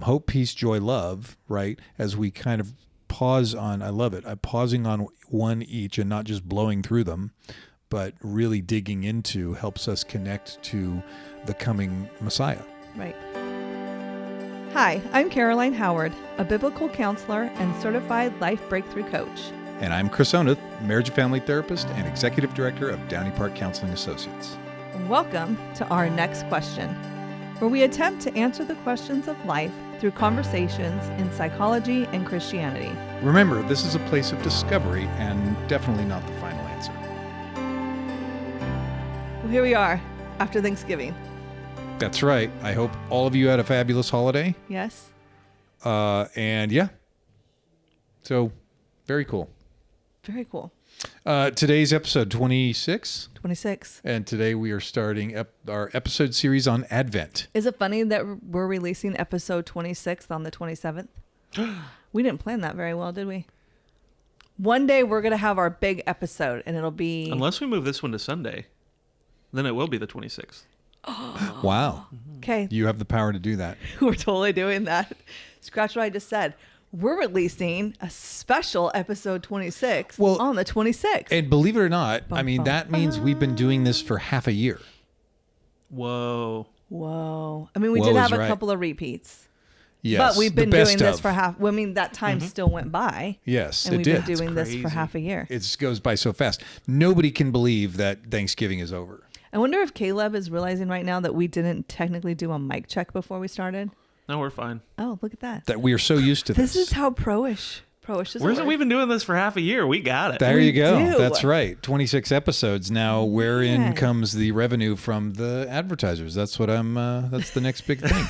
hope, peace, joy, love, right? As we kind of pause on, I love it. I'm pausing on one each and not just blowing through them, but really digging into helps us connect to the coming Messiah. Right. Hi, I'm Caroline Howard, a biblical counselor and certified life breakthrough coach. And I'm Chris Oneth, marriage and family therapist and executive director of Downey Park Counseling Associates. Welcome to Our Next Question, where we attempt to answer the questions of life through conversations in psychology and Christianity. Remember, this is a place of discovery and definitely not the final answer. Well, here we are after Thanksgiving. That's right. I hope all of you had a fabulous holiday. Yes. And yeah. So, very cool. Very cool. Today's episode 26. 26. And today we are starting our episode series on Advent. Is it funny that we're releasing episode 26 on the 27th? We didn't plan that very well, did we? One day we're going to have our big episode and it'll be... Unless we move this one to Sunday, then it will be the 26th. Oh. Wow. Okay. You have the power to do that. We're totally doing that. Scratch what I just said. We're releasing a special episode 26 on the 26th. And believe it or not, I mean, that means we've been doing this for half a year. Whoa. I mean, we did have a couple of repeats. Yes. But we've been doing this for half. Well, I mean, that time still went by. Yes, and it we've did. been doing this for half a year. It goes by so fast. Nobody can believe that Thanksgiving is over. I wonder if Caleb is realizing right now that we didn't technically do a mic check before we started. No, we're fine. Oh, look at that. That we are so used to this. This is how pro-ish is. We've been doing this for half a year. We got it. There you go. do. That's right. 26 episodes. Now, wherein comes the revenue from the advertisers? That's what that's the next big thing.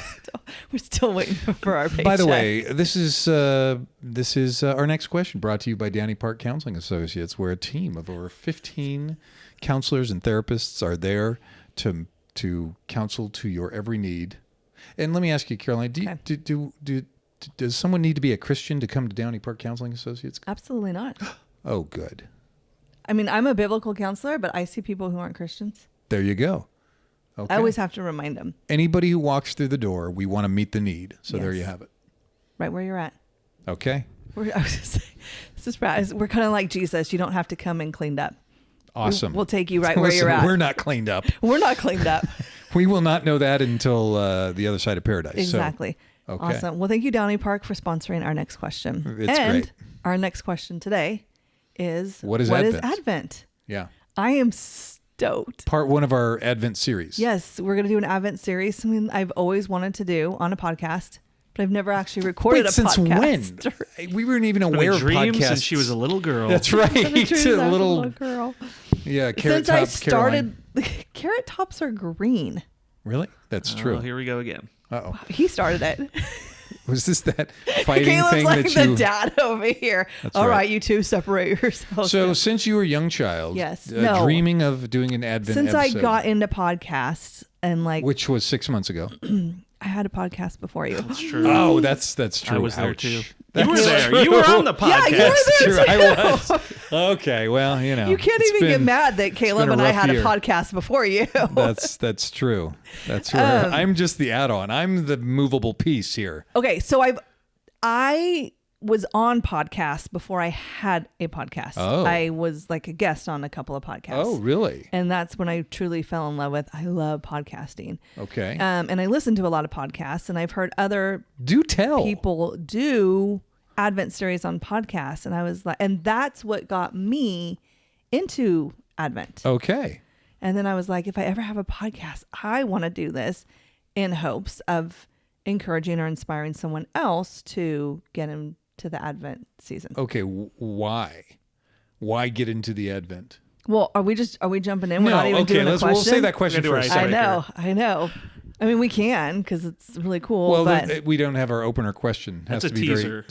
We're still waiting for our paycheck. By the way, this is our next question, brought to you by Downey Park Counseling Associates, where a team of over 15 counselors and therapists are there to counsel to your every need. And let me ask you, Caroline, does someone need to be a Christian to come to Downey Park Counseling Associates? Absolutely not. Oh, good. I mean, I'm a biblical counselor, but I see people who aren't Christians. There you go. Okay. I always have to remind them. Anybody who walks through the door, we want to meet the need. So There you have it. Right where you're at. Okay. I was just saying, this is right. We're kind of like Jesus. You don't have to come in cleaned up. Awesome. We'll take you right where you're at. We're not cleaned up. We're not cleaned up. We will not know that until the other side of paradise. Exactly. So, okay. Awesome. Well, thank you, Downey Park, for sponsoring our next question. It's great. Our next question today is, What is Advent? Yeah. I am stoked. Part one of our Advent series. Yes, we're going to do an Advent series. Something I've always wanted to do on a podcast, but I've never actually recorded a since podcast. When? We weren't even aware of podcasts. Since she was a little girl. That's right. A little girl. Yeah, Since I started, carrot tops are green. Really? That's true. Oh, here we go again. Uh-oh. Wow, he started it. Was this that fighting Caleb's thing like that you... the dad over here. That's All right. right, you two separate yourselves. So since you were a young child, yes, dreaming of doing an Advent since episode, I got into podcasts and which was 6 months ago. I had a podcast before you. That's true. Oh, that's true. I was there Ouch. too. That's You were there. true. You were on the podcast. Yeah, you were there too. I was. Okay, well, you know. You can't even get mad that Caleb and I had a podcast before you. That's true. That's right. I'm just the add-on. I'm the movable piece here. Okay, so I was on podcasts before I had a podcast. Oh. I was like a guest on a couple of podcasts. Oh, really? And that's when I truly fell in love with, I love podcasting. Okay. And I listen to a lot of podcasts, and I've heard other people do Advent series on podcasts. And I was like, and that's what got me into Advent. Okay. And then I was like, if I ever have a podcast, I want to do this in hopes of encouraging or inspiring someone else to get into the Advent season. Okay. Why? Why get into the Advent? Well, are we jumping in? We're not even doing a question. We'll save that question for a second. I know. I mean, we can because it's really cool. Well, but we don't have our opener question. That's has to a be teaser.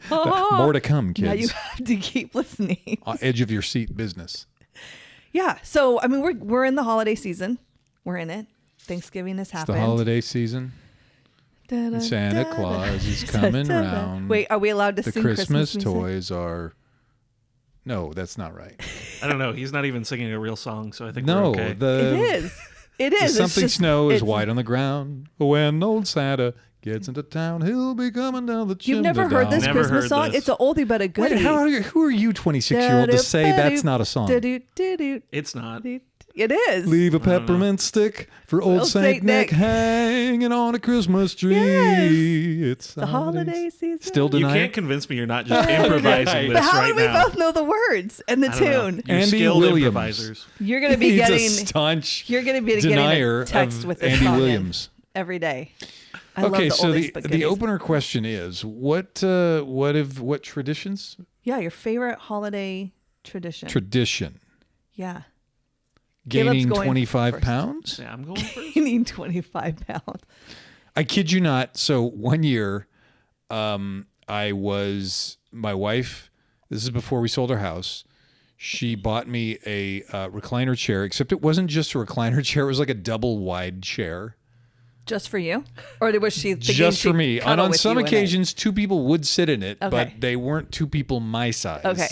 More to come, kids. Now you have to keep listening. Edge of your seat business. Yeah. So, I mean, we're in the holiday season. We're in it. Thanksgiving has happened. It's the holiday season. Santa Claus is coming round. Wait, are we allowed to sing Christmas music? toys are... No, that's not right. I don't know. He's not even singing a real song, so I think no, we're okay. It is. The something snow is white on the ground when old Santa gets into town, he'll be coming down the chimney. You've never heard this Never Christmas heard song? this. It's an oldie but a goodie. Wait, who are you, 26-year-old, to say that's not a song? It's not. It is. Leave a peppermint stick for old Saint Nick hanging on a Christmas tree. Yes. It's the holiday season. Still You denying. can't convince me you're not just improvising this But how right do we now. both know the words and the I don't know. tune? You're Andy skilled Williams. improvisers. You're going to be He's getting. a staunch You're going to be denier getting a text of with this Andy song in Williams. every day. I Okay, love so oldies but the goodies. opener question is what traditions? Yeah, your favorite holiday tradition. Tradition. Yeah. Gaining Caleb's going 25 first. pounds? Yeah, I'm going first. Gaining 25 pounds. I kid you not. So one year, my wife, this is before we sold our house, she bought me a recliner chair, except it wasn't just a recliner chair. It was like a double wide chair. Just for you? Or was she thinking Just for she'd me. And cuddle on with some you in it? occasions, two people would sit in it, Okay. but they weren't two people my size. Okay.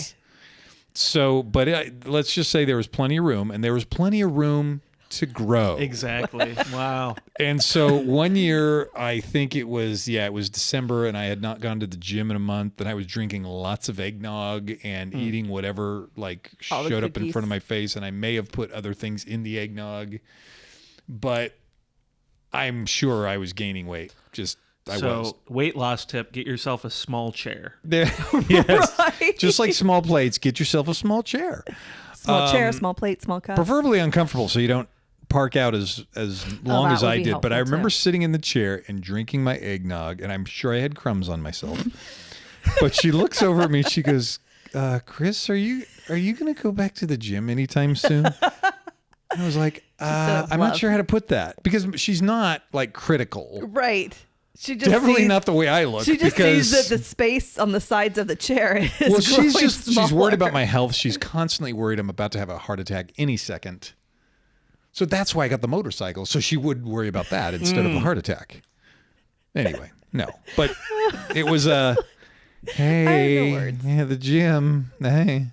So, but let's just say there was plenty of room, and there was plenty of room to grow. Exactly. Wow. And so one year, I think it was December, and I had not gone to the gym in a month, and I was drinking lots of eggnog and eating whatever All the showed up in cookies. front of my face, and I may have put other things in the eggnog, but I'm sure I was gaining weight. I was. Weight loss tip: get yourself a small chair. Yes. Right. Just like small plates, get yourself a small chair. Small chair, small plate, small cup. Preferably uncomfortable so you don't park out as long that as would I be did. But I helpful, remember too. sitting in the chair and drinking my eggnog, and I'm sure I had crumbs on myself. But she looks over at me, she goes, Chris, are you going to go back to the gym anytime soon? And I was like, I'm not sure how to put that, because she's not like critical. Right. She just Definitely sees, not the way I look. She just because, sees that the space on the sides of the chair is well, she's growing she's smaller. worried about my health. She's constantly worried I'm about to have a heart attack any second. So that's why I got the motorcycle. So she would worry about that instead of a heart attack. Anyway, no, but it was hey, words. yeah, the gym. Hey,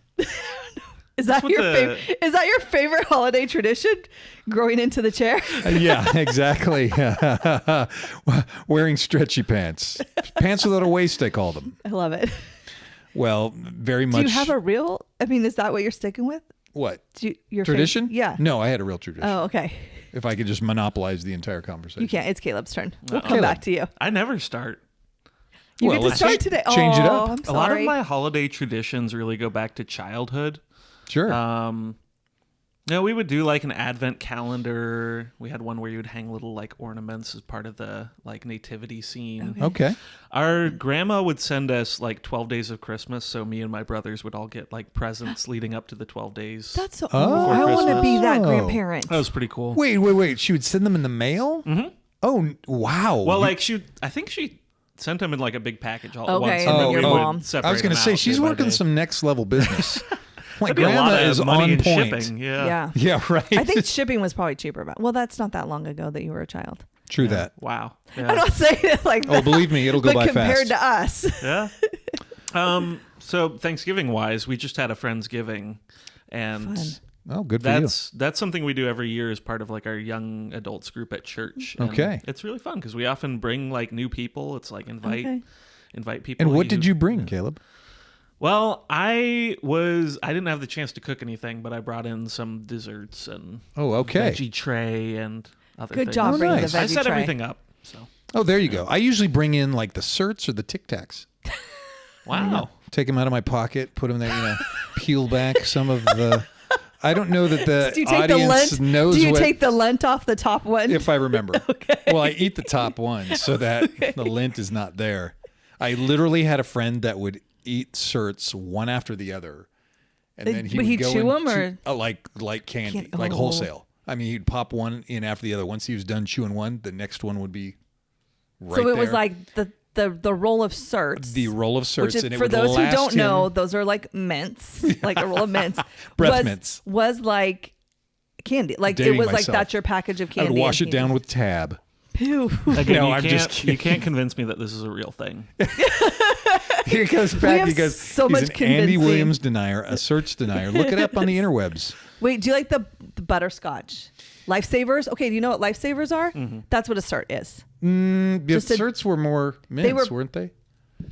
Is that what your the- Is that your favorite holiday tradition? Growing into the chair? yeah, exactly. Wearing stretchy pants, pants without a waist, I call them. I love it. Well, very much. Do you have a real? I mean, is that what you're sticking with? what Your tradition? Yeah. No, I had a real tradition. Oh, okay. If I could just monopolize the entire conversation. You can't. It's Caleb's turn. We'll Uh-oh. come back to you. I never start. You Well, get to let's start today. change it Oh, up. I'm A lot of sorry. my holiday traditions really go back to childhood. Sure. We would do like an advent calendar. We had one where you would hang little like ornaments as part of the like nativity scene. Okay. Our grandma would send us like 12 days of Christmas, so me and my brothers would all get like presents leading up to the 12 days. That's so. Oh. I want to be that Oh. grandparent. That was pretty cool. Wait. She would send them in the mail? Mm-hmm. Oh, wow. Well, I think she sent them in like a big package all at Okay, once. and then then your we would mom. separate I was going to them say, out she's day by working day. some next level business. My That'd be a lot grandma of is money on and point. shipping. Yeah. Yeah, right. I think shipping was probably cheaper, but well, that's not that long ago that you were a child. True that. Wow. I'm Yeah. not saying it like that. Oh, believe me, it'll go but by compared fast. to us, Yeah. So Thanksgiving wise, we just had a Friendsgiving, and Fun. Oh, good for you. that's something we do every year as part of like our young adults group at church. And Okay. it's really fun because we often bring like new people. It's like invite people. And what did you bring, Caleb? Well, I didn't have the chance to cook anything, but I brought in some desserts and Oh, okay. veggie tray and other good things. job Oh, bringing nice. the veggie I set tray. everything up. So Oh, there you go. I usually bring in like the certs or the Tic Tacs. wow. Take them out of my pocket, put them there, peel back some of the... I don't know that the Do you take the audience lint? knows Do you what... take the lint off the top one? if I remember. Well, I eat the top one so that the lint is not there. I literally had a friend that would eat certs one after the other, and then he Would would he go chew 'em, into- or- like candy, Can't- like oh. wholesale. I mean, he'd pop one in after the other. Once he was done chewing one, the next one would be right so it was there. like the roll of certs. The roll of certs, Which is, and it for would those who last don't know, him- those are like mints, like a roll of mints. Breath mints. Was like candy. Like Dating it was myself. like that's your package of I candy. would wash and it down with Tab. Pew. Again, No, you I'm can't, just kidding. you can't convince me that this is a real thing. He goes back. He goes, so he's much an Andy convincing. Williams denier, a search denier. Look it up on the interwebs. Wait, do you like the butterscotch? Lifesavers? Okay, do you know what lifesavers are? Mm-hmm. That's what a cert is. Certs were more mints, weren't they?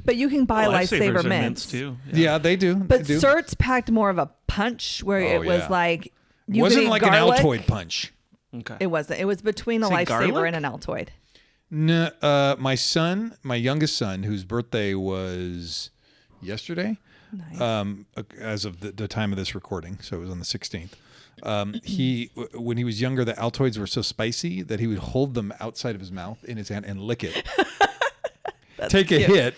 But you can buy lifesaver are mints. too. Yeah, they do. But they do. certs packed more of a punch where it was like it wasn't like garlic. an Altoid punch. Okay. It wasn't. It was between a lifesaver garlic? and an Altoid. No, my youngest son, whose birthday was yesterday, Nice. as of the time of this recording, so it was on the 16th. When he was younger, the Altoids were so spicy that he would hold them outside of his mouth in his hand and lick it. Take a hit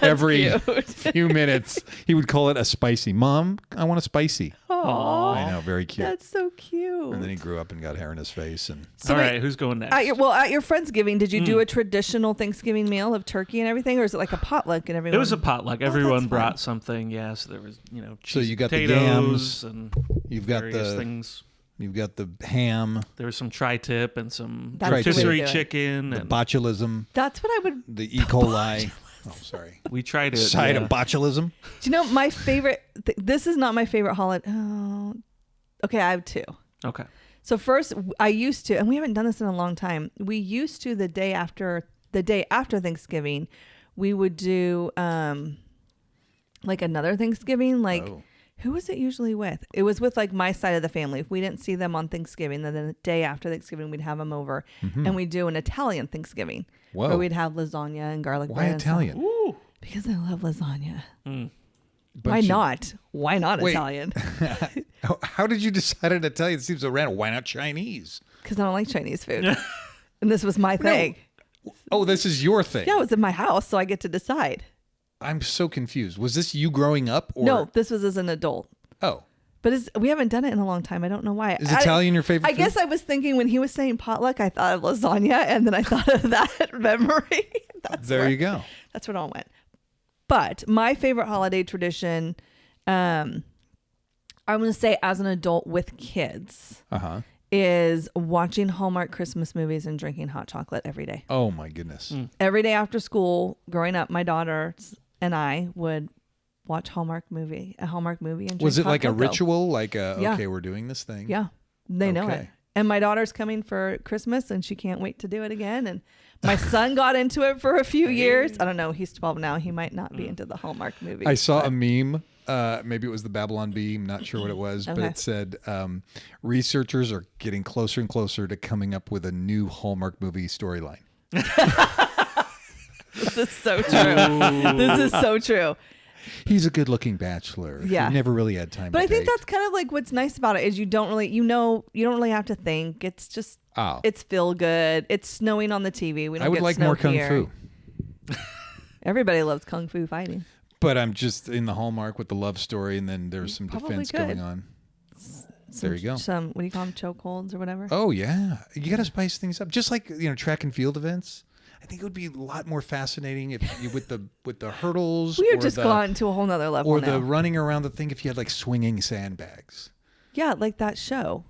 every few minutes. He would call it a spicy. Mom, I want a spicy. Aww. I know, very cute. That's so cute. And then he grew up and got hair in his face. And All right, who's going next? At your Friendsgiving, did you do a traditional Thanksgiving meal of turkey and everything, or is it like a potluck and everyone? It was a potluck. Everyone that's brought fun. something. Yeah, so there was, cheese, So you got the potatoes yams, and you've got various the things. You've got the ham, There was some tri-tip and some That's the way to rotisserie do it. chicken. the And botulism, That's what I would. the E. coli. Oh, sorry. we tried it. Side yeah. of botulism. Do you know my favorite? This is not my favorite holiday. Oh, okay, I have two. Okay. So first, I used to, and we haven't done this in a long time. We used to the day after Thanksgiving, we would do like another Thanksgiving. Like, who was it usually with? It was with like my side of the family. If we didn't see them on Thanksgiving, then the day after Thanksgiving, we'd have them over, and we'd do an Italian Thanksgiving, where we'd have lasagna and garlic bread. Why Italian? Ooh. Because I love lasagna. But Why not? Why not Wait. Italian? How did you decide on Italian? It seems so random. Why not Chinese? Because I don't like Chinese food. And this was my thing. Oh, this is your thing. Yeah, it was in my house, so I get to decide. I'm so confused. Was this you growing up? Or? No, this was as an adult. Oh. But we haven't done it in a long time. I don't know why. Is Italian your favorite I food? guess I was thinking when he was saying potluck, I thought of lasagna, and then I thought of that memory. There you go. That's where it all went. But my favorite holiday tradition, I'm going to say as an adult with kids, is watching Hallmark Christmas movies and drinking hot chocolate every day. Oh, my goodness. Every day after school, growing up, my daughters and I would watch a Hallmark movie and drink Was it hot like a cocoa. ritual? Like, Yeah. okay, we're doing this thing? Yeah, they know it. Okay. And my daughter's coming for Christmas, and she can't wait to do it again. And my son got into it for a few years. I don't know. He's 12 now. He might not be into the Hallmark movies. I saw a meme. Maybe it was the Babylon Bee. I'm not sure what it was, but it said researchers are getting closer and closer to coming up with a new Hallmark movie storyline. This is so true. This is so true. He's a good-looking bachelor. Yeah. He never really had time. But to I think date. that's kind of like what's nice about it is you don't really have to think. It's just it's feel good. It's snowing on the TV. We don't I would get like snow more kung here. fu. Everybody loves kung fu fighting. But I'm just in the Hallmark with the love story, and then there's some Probably defense could. going on. There you go. Some what do you call them, chokeholds or whatever? Oh yeah, you got to spice things up, just like track and field events. I think it would be a lot more fascinating if you with the hurdles. We have or just gone to a whole nother level or now. the running around the thing. If you had like swinging sandbags. Yeah, like that show.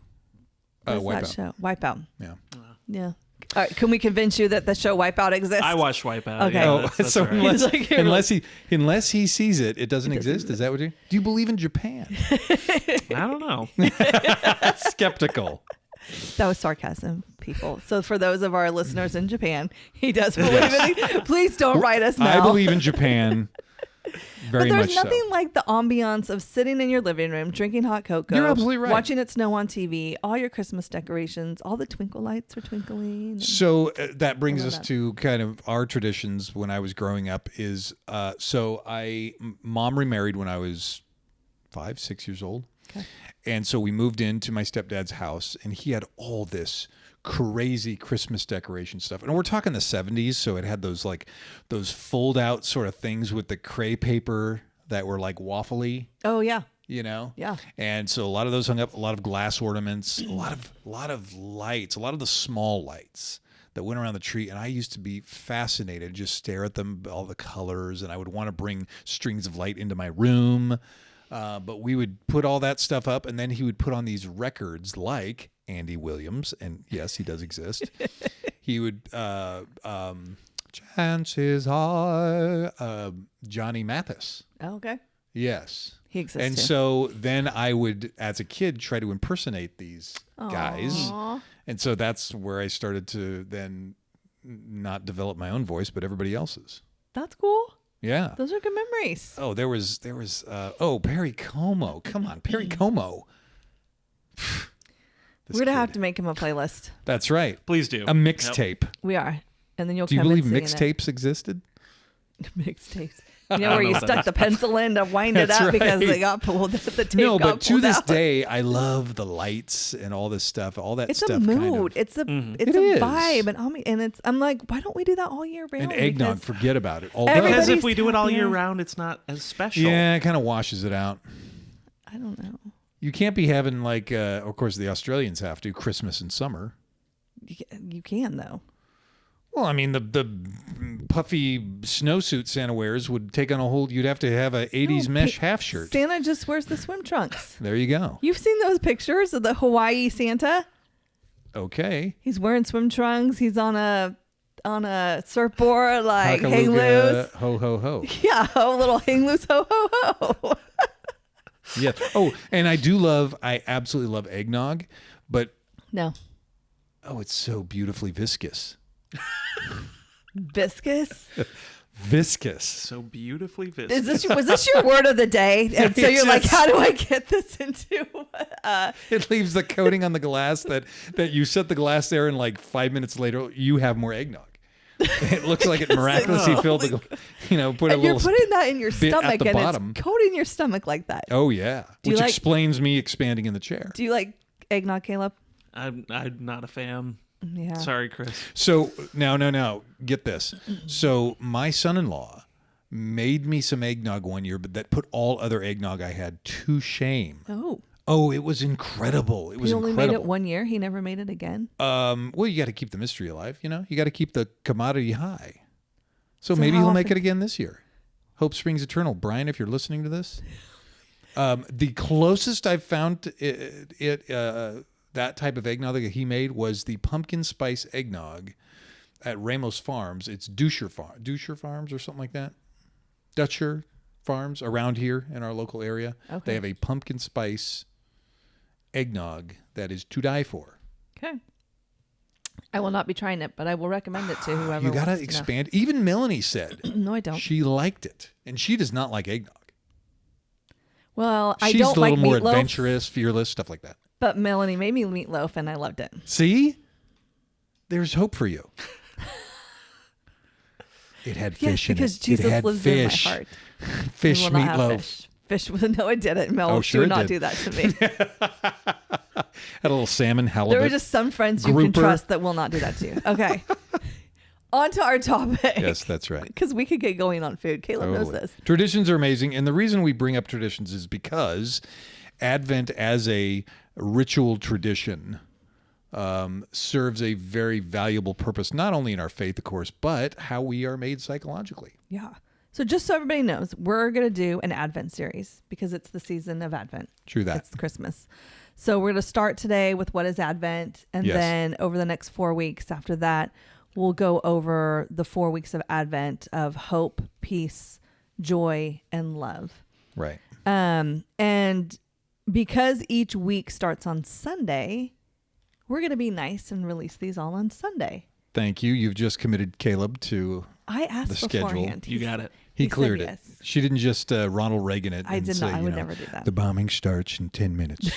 What's that Wipeout. show? Wipeout. Yeah. Yeah. All right, can we convince you that the show Wipeout exists? I watched Wipeout. Okay. Yeah, Oh, that's so all right. unless he sees it, it doesn't exist. Is that what you? Do you believe in Japan? I don't know. Skeptical. That was sarcasm, people. So for those of our listeners in Japan, he does believe in it. Please don't write us now. I believe in Japan. Very but there's much nothing so. like the ambiance of sitting in your living room, drinking hot cocoa. You're absolutely right. Watching it snow on TV, all your Christmas decorations, all the twinkle lights are twinkling. So that brings us that. to kind of our traditions when I was growing up is, mom remarried when I was 5-6 years old. Okay. And so we moved into my stepdad's house, and he had all this crazy Christmas decoration stuff. And we're talking the 70s, so it had those fold out sort of things with the cray paper that were like waffly, Oh yeah. Yeah. And so a lot of those hung up, a lot of glass ornaments, a lot of lights, a lot of the small lights that went around the tree. And I used to be fascinated, just stare at them, all the colors, and I would want to bring strings of light into my room. But we would put all that stuff up, and then he would put on these records like Andy Williams, and yes, he does exist. He would Chances are Johnny Mathis. Oh, okay. Yes. He exists And too. so then I would, as a kid, try to impersonate these guys. Aw. And so that's where I started to then not develop my own voice, but everybody else's. That's cool. Yeah. Those are good memories. Oh, there was Perry Como. Come on, Perry Como. We're gonna have to make him a playlist. That's right. Please do. A mixtape. We are, and then you'll. Do you come believe and sing in it. mixtapes existed? Mixtapes. You know where you stuck the pencil in to wind it That's up because right. they got pulled. The tape No, got but to pulled this out. day, I love the lights and all this stuff. All that It's stuff. a kind mood. of, It's a It it's a is. vibe, and it's. I'm like, why don't we do that all year round? and eggnog. Because Forget about it. Although, Everybody- Because if Everybody's we do it all year happier. round, it's not as special. yeah, it kind of washes it out. I don't know. You can't be having like, of course, the Australians have to Christmas and summer. You can though. Well, I mean, the puffy snowsuit Santa wears would take on a whole. You'd have to have a '80s mesh half shirt. Santa just wears the swim trunks. There you go. You've seen those pictures of the Hawaii Santa? Okay. He's wearing swim trunks. He's on a surfboard, like hang loose. Hakaluga, ho ho ho. Yeah, a little hang loose, ho ho ho. Yeah. Oh, and I absolutely love eggnog, but No, it's so beautifully viscous. viscous. Viscous. So beautifully visible. Was this your word of the day? And so you're like, Yes. how do I get this into? It leaves the coating on the glass that you set the glass there, and like 5 minutes later, you have more eggnog. It looks like it miraculously filled the, put a And you're little. putting that in your bit at stomach, the and bottom. it's coating your stomach like that. Oh yeah, Do you which like- explains me expanding in the chair. Do you like eggnog, Caleb? I'm not a fan. Yeah. Sorry, Chris. So now, get this. So my son-in-law made me some eggnog one year, but that put all other eggnog I had to shame. Oh, It was incredible. It was he only incredible. made it 1 year. He never made it again. Well, you got to keep the mystery alive. You got to keep the commodity high. So So maybe how he'll make often- it again this year. Hope springs eternal. Brian, if you're listening to this, the closest I've found that type of eggnog that he made was the pumpkin spice eggnog at Ramos Farms. It's Duscher Farms or something like that. Dutcher Farms around here in our local area. Okay. They have a pumpkin spice eggnog that is to die for. Okay. I will not be trying it, but I will recommend it to whoever. You got to wants know. expand. Even Melanie said No, I don't. she liked it, and she does not like eggnog. Well, I She's don't a like little more meatloaf, adventurous, fearless, stuff like that. but Melanie made me meatloaf, and I loved it. See? There's hope for you. It had Yes, fish in because it. Jesus it had lives fish. in my heart. Fish We will not have meatloaf. Fish. No, it didn't. Mel, Oh, she sure would it not did. do that to me. Had a little salmon halibut. There are just some friends you can Grouper. trust that will not do that to you. Okay. On to our topic. Yes, that's right. Because we could get going on food. Caleb knows Totally. this. Traditions are amazing, and the reason we bring up traditions is because Advent as a ritual tradition serves a very valuable purpose, not only in our faith, of course, but how we are made psychologically. Yeah. So just so everybody knows, we're going to do an Advent series because it's the season of Advent. True that. It's Christmas. So we're going to start today with what is Advent. And Yes. then over the next 4 weeks after that, we'll go over the 4 weeks of Advent of hope, peace, joy, and love. Right. And because each week starts on Sunday, we're going to be nice and release these all on Sunday. Thank you. You've just committed Caleb to I asked the schedule. beforehand. You got it. He said cleared it. yes. She didn't just Ronald Reagan it. I and did say, not. I you would know, never do that. The bombing starts in 10 minutes.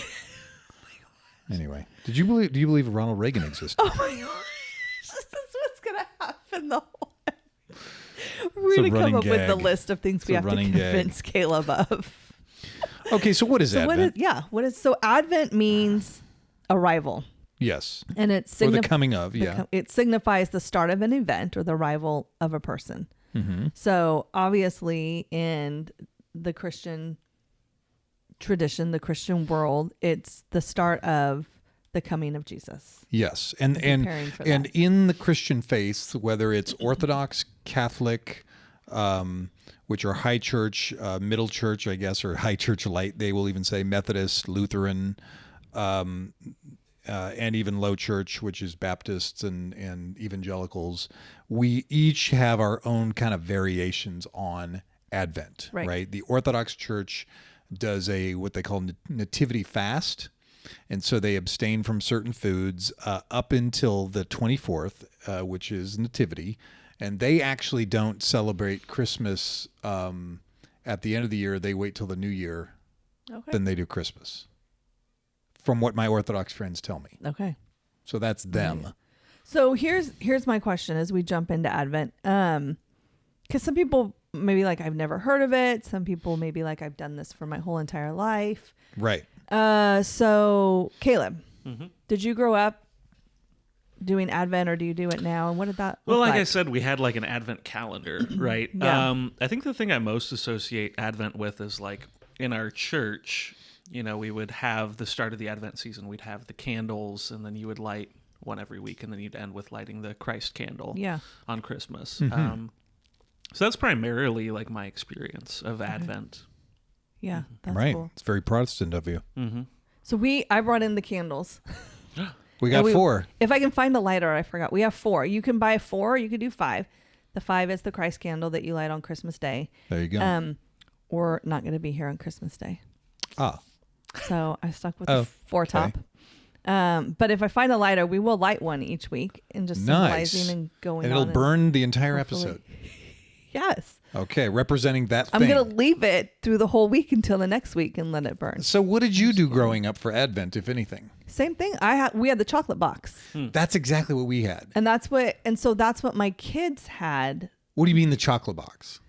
Anyway, do you believe Ronald Reagan existed? Oh my gosh. This is what's going to happen the whole We're It's a going to come running up with the gag. list of things we a have to running gag. convince Caleb of. Okay, so what is So Advent? so Advent means arrival. Yes. And it Or the coming of, yeah. it signifies the start of an event or the arrival of a person. Mm-hmm. So obviously in the Christian tradition, the Christian world, it's the start of the coming of Jesus. Yes. And preparing for and that. in the Christian faith, whether it's Orthodox, Catholic, which are high church, middle church, I guess, or high church light, they will even say Methodist, Lutheran, and even Low Church, which is Baptists and evangelicals, we each have our own kind of variations on Advent, right? The Orthodox Church does what they call nativity fast. And so they abstain from certain foods up until the 24th, which is Nativity. And they actually don't celebrate Christmas at the end of the year. They wait till the new year. Okay. Then they do Christmas. From what my Orthodox friends tell me. Okay. So that's them. Right. So here's my question as we jump into Advent. Because some people maybe like, I've never heard of it. Some people maybe like, I've done this for my whole entire life. Right. So Caleb, did you grow up doing Advent, or do you do it now? And what did that Well, look like like? I said, we had like an Advent calendar, right? Yeah. I think the thing I most associate Advent with is like in our church, we would have the start of the Advent season. We'd have the candles, and then you would light one every week, and then you'd end with lighting the Christ candle on Christmas. So that's primarily like my experience of Advent. Yeah, that's Right. cool. It's very Protestant of you. So I brought in the candles. We got 4. If I can find the lighter, I forgot. We have 4. You can buy 4. You could do 5. The 5 is the Christ candle that you light on Christmas Day. There you go. We're not going to be here on Christmas Day. Ah. So I stuck with the 4 top. But if I find a lighter, we will light one each week and just symbolizing and going and on. it'll burn the entire hopefully- episode. Yes. Okay, representing that thing. I'm going to leave it through the whole week until the next week and let it burn. So what did you do growing up for Advent, if anything? Same thing. We had the chocolate box. That's exactly what we had. And so that's what my kids had. What do you mean the chocolate box?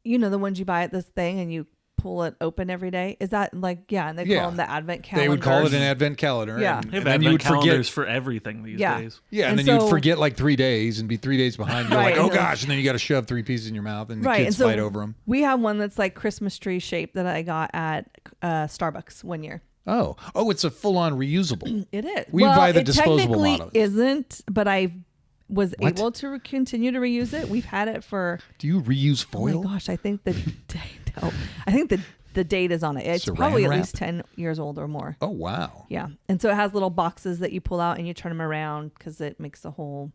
You know, the ones you buy at this thing and you pull it open every day. Is that like, and they call them the Advent calendar. They would call it an Advent calendar. Yeah. And, They have and then you Advent would forget. calendars for everything these days. Yeah, and And then you'd so- forget like 3 days and be 3 days behind. You're Right, like, oh and you're gosh, and then you got to shove 3 pieces in your mouth, and the Right. kids And so fight over them. we have one that's like Christmas tree shaped that I got at Starbucks one year. Oh, it's a full-on reusable. It is. We buy the disposable it technically model. isn't, but I was What? able to continue to reuse it. We've had it for, Do you reuse oh foil? my gosh, I think the date is on it. It's Saran probably at wrap? least 10 years old or more. Oh wow. Yeah. And so it has little boxes that you pull out and you turn them around because it makes a whole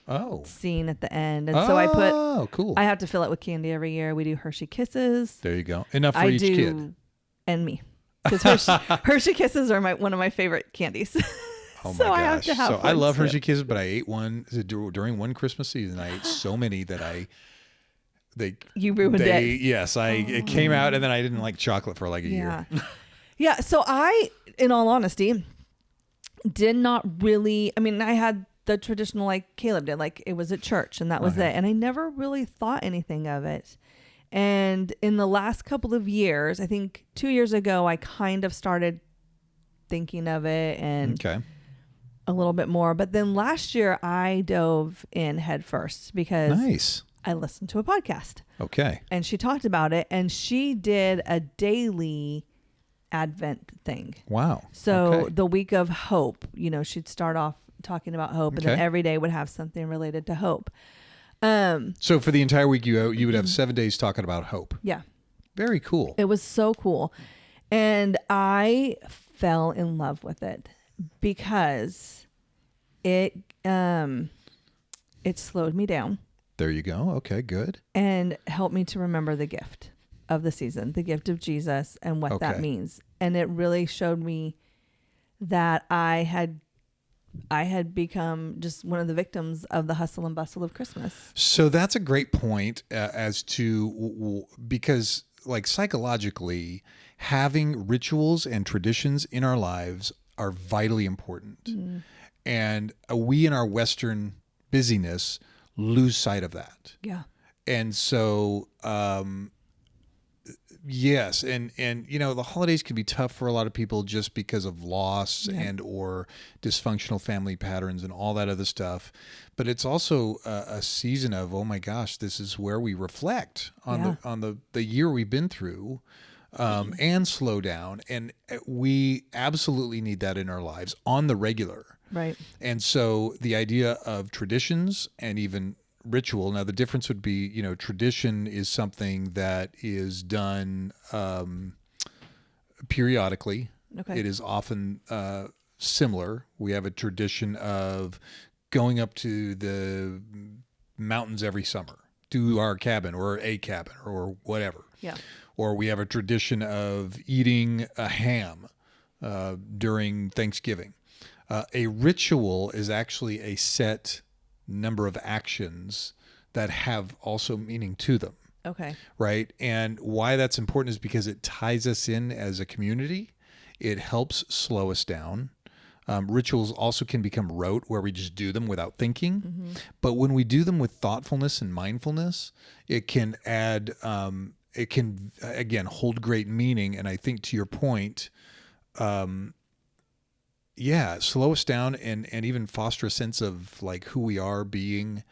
Oh. scene at the end. And so cool. I have to fill it with candy every year. We do Hershey Kisses. There you go. Enough for each kid. And me. Because Hershey Kisses are one of my favorite candies. Oh so my gosh. I have to have I one, love so- Hershey Kisses, but I ate one during one Christmas season. I ate so many that You ruined it. Yes, it came out, and then I didn't like chocolate for like a year. Yeah. So I, in all honesty, did not really, I had the traditional like Caleb did, like it was at church and that was it. And I never really thought anything of it. And in the last couple of years, I think 2 years ago, I kind of started thinking of it and a little bit more. But then last year I dove in head first because Nice. I listened to a podcast. Okay. And she talked about it, and she did a daily Advent thing. Wow. So Okay. the week of hope, she'd start off talking about hope, and then Okay. every day would have something related to hope. So for the entire week, you would have 7 days talking about hope. Yeah, Very cool. it was so cool. And I fell in love with it because it slowed me down There you go. Okay, good. and helped me to remember the gift of the season, the gift of Jesus and what that Okay. means. And it really showed me that I had become just one of the victims of the hustle and bustle of Christmas. So that's a great point as to because like psychologically, having rituals and traditions in our lives are vitally important. And we in our Western busyness lose sight of that. Yeah. And so, yes. And, the holidays can be tough for a lot of people just because of loss and or dysfunctional family patterns and all that other stuff. But it's also a season of, oh my gosh, this is where we reflect on the year we've been through. And slow down. And we absolutely need that in our lives on the regular. Right. And so the idea of traditions and even ritual, now the difference would be, tradition is something that is done periodically. Okay. It is often similar. We have a tradition of going up to the mountains every summer to our cabin or a cabin or whatever. Yeah. Or we have a tradition of eating a ham during Thanksgiving. A ritual is actually a set number of actions that have also meaning to them. Okay. Right. And why that's important is because it ties us in as a community. It helps slow us down. Rituals also can become rote where we just do them without thinking. Mm-hmm. But when we do them with thoughtfulness and mindfulness, it can add, it can, again, hold great meaning. And I think to your point, slow us down and even foster a sense of like who we are being.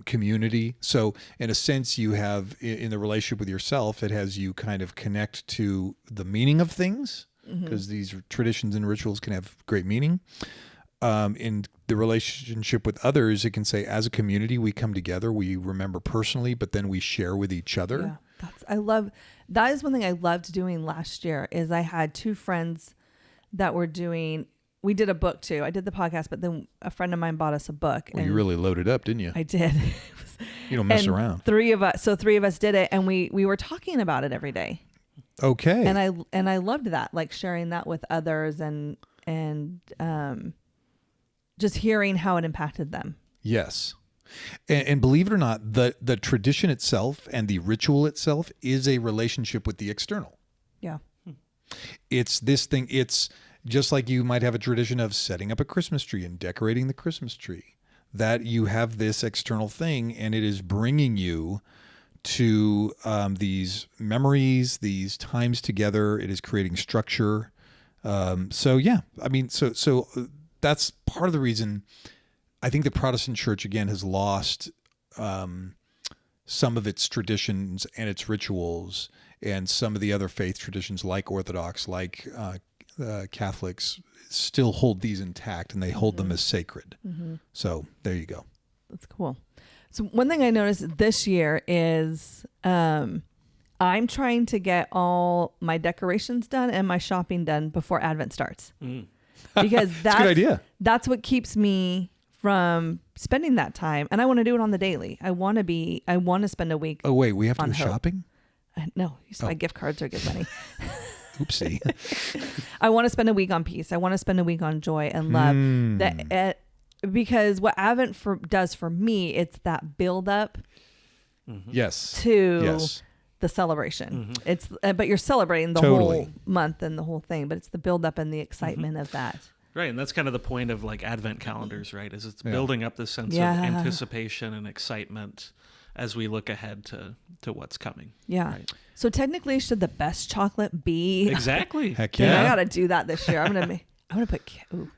Community. So in a sense, you have in the relationship with yourself, it has you kind of connect to the meaning of things because these traditions and rituals can have great meaning. In the relationship with others, it can say as a community, we come together, we remember personally, but then we share with each other. Yeah, that is one thing I loved doing last year is I had two friends that were doing, we did a book too. I did the podcast, but then a friend of mine bought us a book. Well, you really loaded up, didn't you? I did. You don't mess around. Three of us did it, and we were talking about it every day. Okay. And I loved that, like sharing that with others and just hearing how it impacted them. Yes. And believe it or not, the tradition itself and the ritual itself is a relationship with the external. Yeah. It's this thing. It's just like you might have a tradition of setting up a Christmas tree and decorating the Christmas tree, that you have this external thing and it is bringing you to these memories, these times together. It is creating structure. So that's part of the reason I think the Protestant church, again, has lost some of its traditions and its rituals, and some of the other faith traditions like Orthodox, like Catholics still hold these intact and they hold them as sacred. Mm-hmm. So there you go. That's cool. So one thing I noticed this year is I'm trying to get all my decorations done and my shopping done before Advent starts. Because that's a good idea. That's what keeps me from spending that time. And I want to do it on the daily. I want to spend a week. Oh, wait, we have to go Hope. shopping? No, you buy gift cards or give money. Oopsie. I want to spend a week on peace. I want to spend a week on joy and love. Because what Advent does for me, it's that build up to the celebration. It's but you're celebrating the whole month and the whole thing, but it's the build up and the excitement of that. Right, and that's kind of the point of like Advent calendars, right? Is it's building up the sense of anticipation and excitement as we look ahead to what's coming. Yeah. Right? So technically, should the best chocolate be exactly? Heck yeah! Yeah. I got to do that this year. I'm gonna put.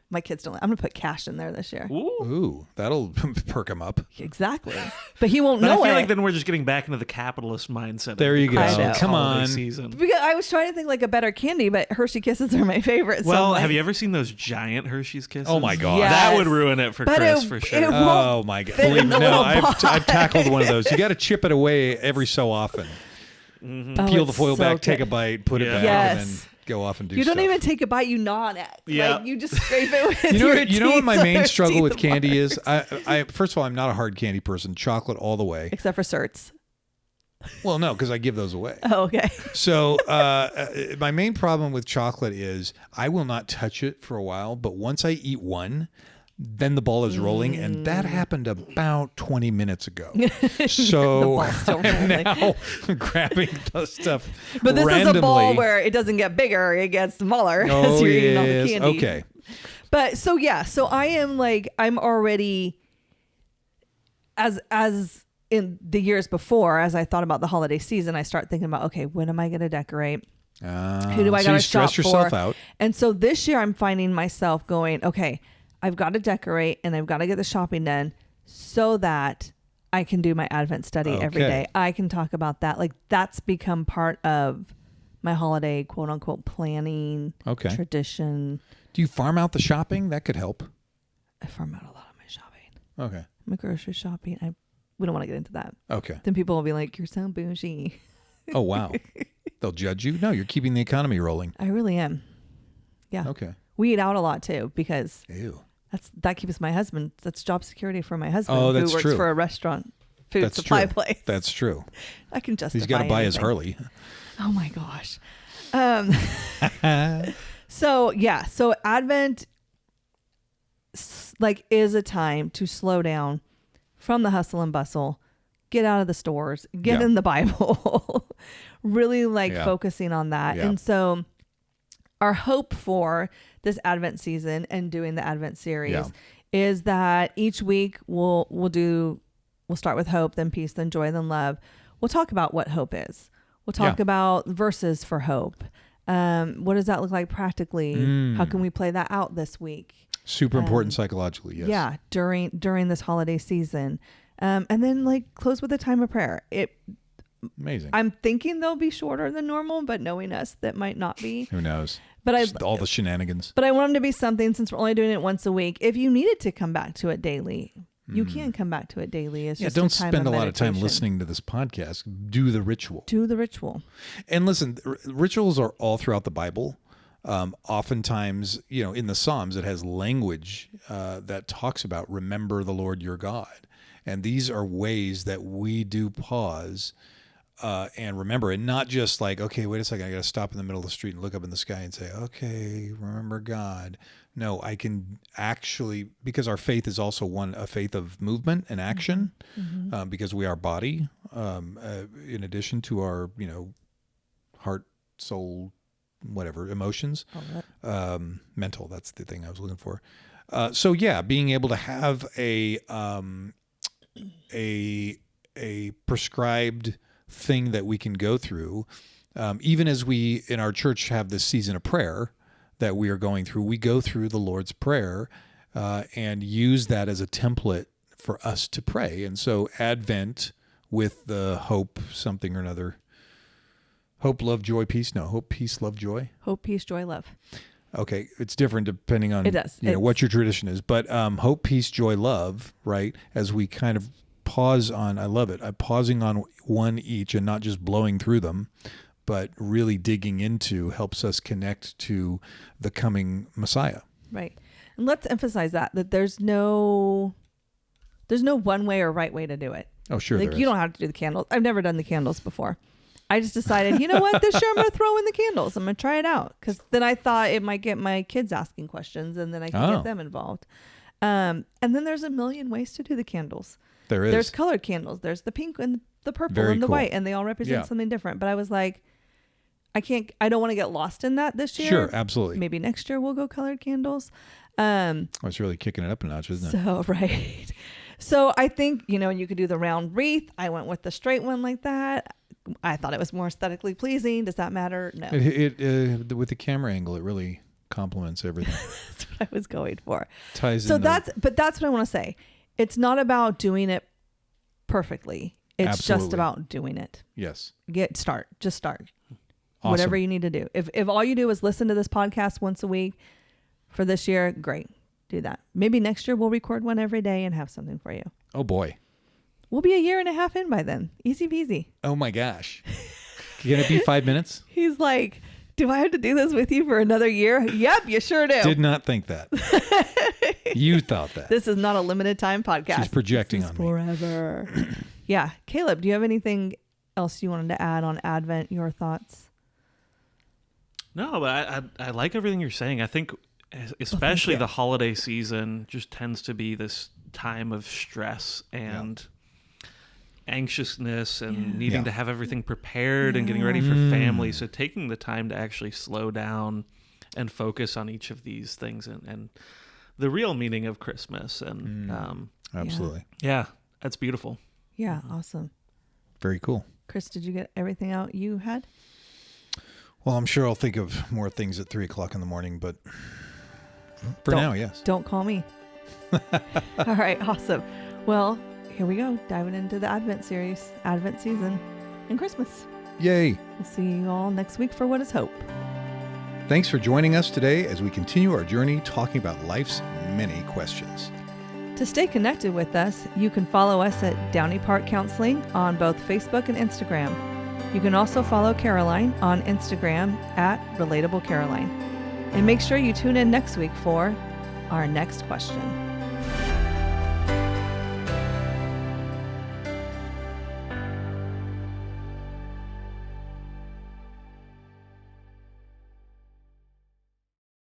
My kids don't. I'm gonna put cash in there this year. Ooh, that'll perk him up. Exactly, but he won't but know I feel it. like then we're just getting back into the capitalist mindset. There you go. Come on. Season. Because I was trying to think like a better candy, but Hershey Kisses are my favorite. Well, so have you ever seen those giant Hershey's Kisses? Oh my God, Yes. that would ruin it for Chris for sure. Oh my God, believe me, no, I've tackled one of those. You got to chip it away every so often. Peel the foil back, take a bite, put it back, and then go off and do. You don't stuff. even take a bite; you gnaw on it. Yeah, like, you just scrape it with your teeth. You know what my main so struggle with candy is? I first of all, I'm not a hard candy person. Chocolate all the way, except for certs. Well, no, because I give those away. Oh, okay. So my main problem with chocolate is I will not touch it for a while, but once I eat one, then the ball is rolling, and that happened about 20 minutes ago. So I'm now grabbing the stuff But this randomly. is a ball where it doesn't get bigger; it gets smaller Oh, as you're eating all the yes. candy. Okay. But so I am I'm already as in the years before, as I thought about the holiday season, I start thinking about, okay, when am I going to decorate? Who do I got to shop stress yourself for? out. And so this year I'm finding myself going, okay, I've got to decorate and I've got to get the shopping done so that I can do my Advent study every day. I can talk about that. Like that's become part of my holiday, quote unquote, planning tradition. Do you farm out the shopping? That could help. I farm out a lot of my shopping. Okay. My grocery shopping. We don't want to get into that. Okay. Then people will be like, you're so bougie. Oh, wow. They'll judge you? No, you're keeping the economy rolling. I really am. Yeah. Okay. We eat out a lot too because Ew. that keeps my husband. That's job security for my husband Oh, who that's works true. for a restaurant food That's supply true. place. That's true. I can justify. He's got to buy his anything. Harley. Oh my gosh. So Advent is a time to slow down from the hustle and bustle, get out of the stores, get in the Bible, really focusing on that. Yeah. And so our hope for this Advent season and doing the Advent series is that each week we'll start with hope, then peace, then joy, then love. We'll talk about what hope is. We'll talk about verses for hope. What does that look like practically? How can we play that out this week? Super important psychologically, yes. Yeah, during this holiday season. And then close with a time of prayer. Amazing. I'm thinking they'll be shorter than normal, but knowing us, that might not be. Who knows? But all the shenanigans. But I want them to be something, since we're only doing it once a week. If you needed to come back to it daily, you can come back to it daily. It's just don't a time spend of a lot of time meditation. listening to this podcast. Do the ritual. Do the ritual. And listen, rituals are all throughout the Bible. Oftentimes, in the Psalms, it has language that talks about remember the Lord your God. And these are ways that we do pause and remember, and not just okay, wait a second, I got to stop in the middle of the street and look up in the sky and say, okay, remember God. No, I can actually, because our faith is also a faith of movement and action, because we are body, in addition to our, heart, soul, whatever, emotions, mental, that's the thing I was looking for. So being able to have a prescribed thing that we can go through, even as we in our church have this season of prayer that we are going through, we go through the Lord's Prayer and use that as a template for us to pray. And so Advent with the hope something or another, hope, love, joy, peace. No, hope, peace, love, joy. Hope, peace, joy, love. Okay, it's different depending on it does. What your tradition is. But hope, peace, joy, love, right? As we kind of pause on, I love it. I'm pausing on one each and not just blowing through them, but really digging into helps us connect to the coming Messiah. Right. And let's emphasize that there's no one way or right way to do it. Oh, sure. You don't have to do the candles. I've never done the candles before. I just decided, you know what, this year I'm going to throw in the candles. I'm going to try it out. Because then I thought it might get my kids asking questions and then I can get them involved. And then there's a million ways to do the candles. There is. There's colored candles. There's the pink and the purple and the white. And they all represent something different. But I was like, I don't want to get lost in that this year. Sure, absolutely. Maybe next year we'll go colored candles. It's really kicking it up a notch, isn't it? So, right. So I think, you could do the round wreath. I went with the straight one like that. I thought it was more aesthetically pleasing. Does that matter? No. It with the camera angle, it really complements everything. That's what I was going for. Ties so in. That's what I want to say. It's not about doing it perfectly. It's just about doing it. Yes. Just start. Awesome. Whatever you need to do. If all you do is listen to this podcast once a week for this year, great. Do that. Maybe next year we'll record one every day and have something for you. Oh boy. We'll be a year and a half in by then. Easy peasy. Oh my gosh. Can it be 5 minutes? He's like, do I have to do this with you for another year? Yep, you sure do. Did not think that. You thought that. This is not a limited time podcast. She's projecting on me. Forever. Yeah. Caleb, do you have anything else you wanted to add on Advent? Your thoughts? No, but I like everything you're saying. I think especially the holiday season just tends to be this time of stress and anxiousness and needing to have everything prepared and getting ready for family. So taking the time to actually slow down and focus on each of these things and the real meaning of Christmas. And absolutely. Yeah, that's beautiful. Yeah, awesome. Very cool. Chris, did you get everything out you had? Well, I'm sure I'll think of more things at 3:00 in the morning, but for now, yes. Don't call me. All right, awesome. Well, here we go, diving into the Advent series, Advent season, and Christmas. Yay. We'll see you all next week for What is Hope. Thanks for joining us today as we continue our journey talking about life's many questions. To stay connected with us, you can follow us at Downey Park Counseling on both Facebook and Instagram. You can also follow Caroline on Instagram at Relatable Caroline. And make sure you tune in next week for our next question.